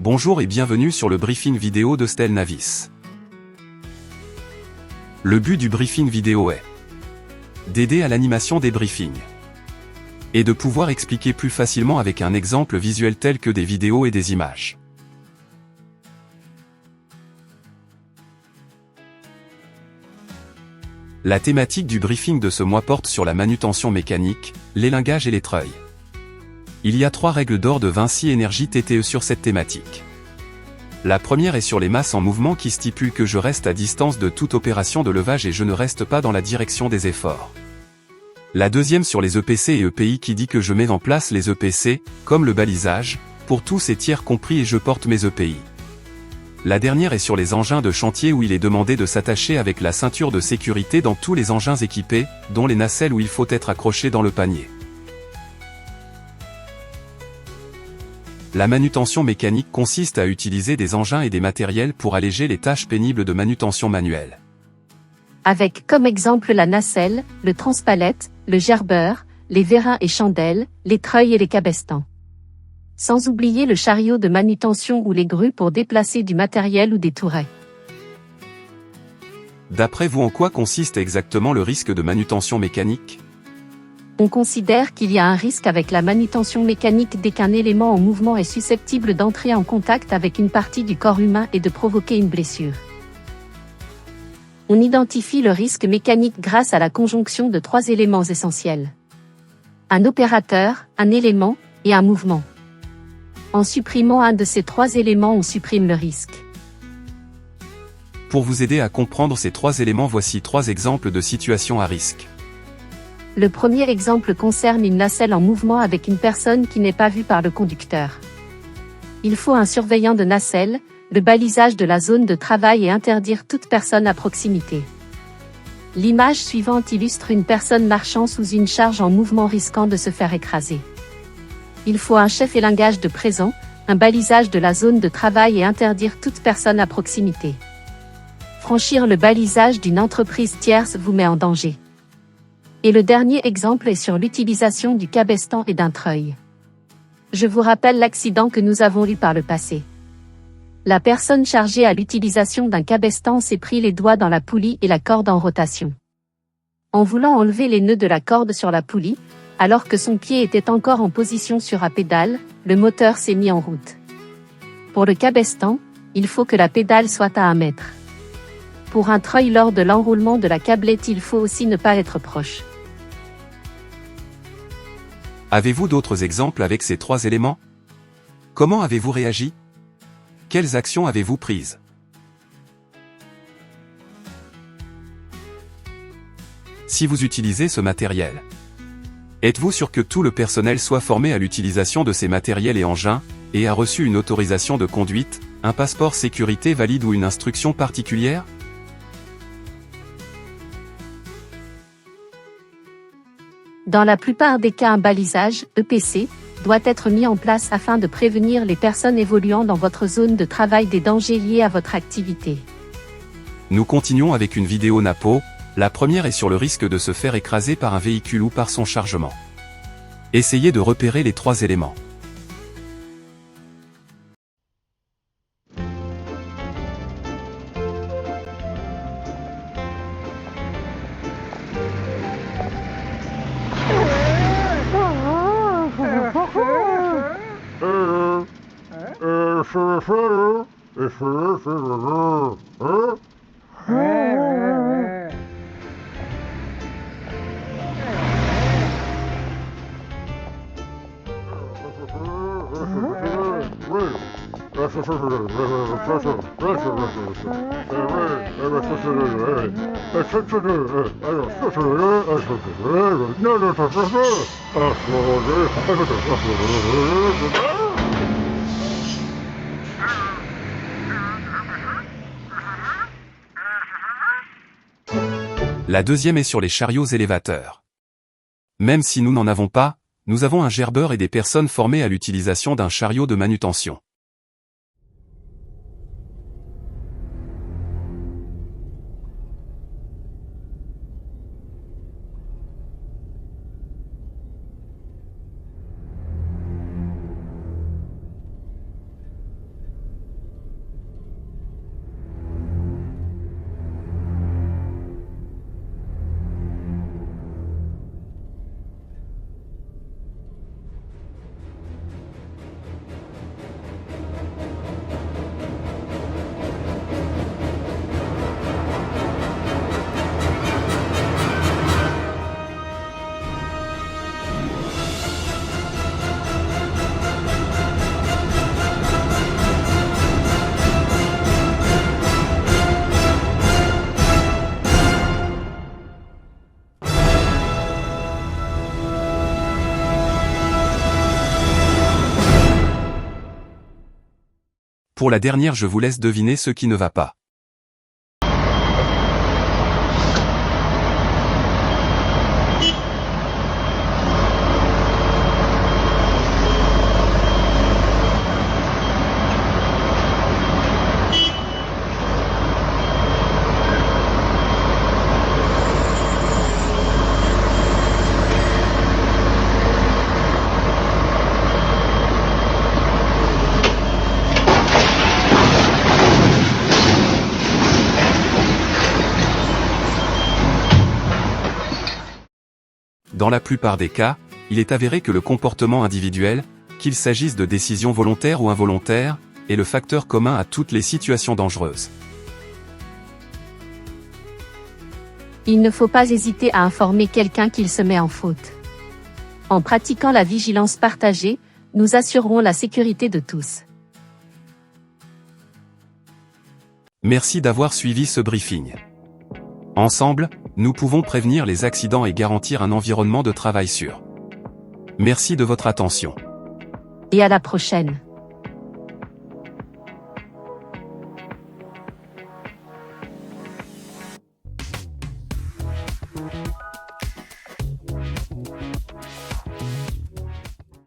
Bonjour et bienvenue sur le briefing vidéo de Stel Navis. Le but du briefing vidéo est d'aider à l'animation des briefings et de pouvoir expliquer plus facilement avec un exemple visuel tel que des vidéos et des images. La thématique du briefing de ce mois porte sur la manutention mécanique, l'élingage et les treuils. Il y a 3 règles d'or de Vinci Energy TTE sur cette thématique. La première est sur les masses en mouvement qui stipule que je reste à distance de toute opération de levage et je ne reste pas dans la direction des efforts. La deuxième sur les EPC et EPI qui dit que je mets en place les EPC, comme le balisage, pour tous et tiers compris et je porte mes EPI. La dernière est sur les engins de chantier où il est demandé de s'attacher avec la ceinture de sécurité dans tous les engins équipés, dont les nacelles où il faut être accroché dans le panier. La manutention mécanique consiste à utiliser des engins et des matériels pour alléger les tâches pénibles de manutention manuelle. Avec comme exemple la nacelle, le transpalette, le gerbeur, les vérins et chandelles, les treuils et les cabestans. Sans oublier le chariot de manutention ou les grues pour déplacer du matériel ou des tourets. D'après vous, en quoi consiste exactement le risque de manutention mécanique ? On considère qu'il y a un risque avec la manutention mécanique dès qu'un élément en mouvement est susceptible d'entrer en contact avec une partie du corps humain et de provoquer une blessure. On identifie le risque mécanique grâce à la conjonction de 3 éléments essentiels. Un opérateur, un élément, et un mouvement. En supprimant un de ces 3 éléments, on supprime le risque. Pour vous aider à comprendre ces 3 éléments, voici 3 exemples de situations à risque. Le premier exemple concerne une nacelle en mouvement avec une personne qui n'est pas vue par le conducteur. Il faut un surveillant de nacelle, le balisage de la zone de travail et interdire toute personne à proximité. L'image suivante illustre une personne marchant sous une charge en mouvement risquant de se faire écraser. Il faut un chef élingage de présent, un balisage de la zone de travail et interdire toute personne à proximité. Franchir le balisage d'une entreprise tierce vous met en danger. Et le dernier exemple est sur l'utilisation du cabestan et d'un treuil. Je vous rappelle l'accident que nous avons eu par le passé. La personne chargée à l'utilisation d'un cabestan s'est pris les doigts dans la poulie et la corde en rotation. En voulant enlever les nœuds de la corde sur la poulie, alors que son pied était encore en position sur la pédale, le moteur s'est mis en route. Pour le cabestan, il faut que la pédale soit à 1 mètre. Pour un treuil lors de l'enroulement de la câblette, il faut aussi ne pas être proche. Avez-vous d'autres exemples avec ces 3 éléments ? Comment avez-vous réagi ? Quelles actions avez-vous prises ? Si vous utilisez ce matériel, êtes-vous sûr que tout le personnel soit formé à l'utilisation de ces matériels et engins, et a reçu une autorisation de conduite, un passeport sécurité valide ou une instruction particulière ? Dans la plupart des cas, un balisage, EPC, doit être mis en place afin de prévenir les personnes évoluant dans votre zone de travail des dangers liés à votre activité. Nous continuons avec une vidéo Napo. La première est sur le risque de se faire écraser par un véhicule ou par son chargement. Essayez de repérer les 3 éléments. La deuxième est sur les chariots élévateurs. Même si nous n'en avons pas, nous avons un gerbeur et des personnes formées à l'utilisation d'un chariot de manutention. Pour la dernière, je vous laisse deviner ce qui ne va pas. Dans la plupart des cas, il est avéré que le comportement individuel, qu'il s'agisse de décisions volontaires ou involontaires, est le facteur commun à toutes les situations dangereuses. Il ne faut pas hésiter à informer quelqu'un qu'il se met en faute. En pratiquant la vigilance partagée, nous assurerons la sécurité de tous. Merci d'avoir suivi ce briefing. Ensemble, nous pouvons prévenir les accidents et garantir un environnement de travail sûr. Merci de votre attention. Et à la prochaine.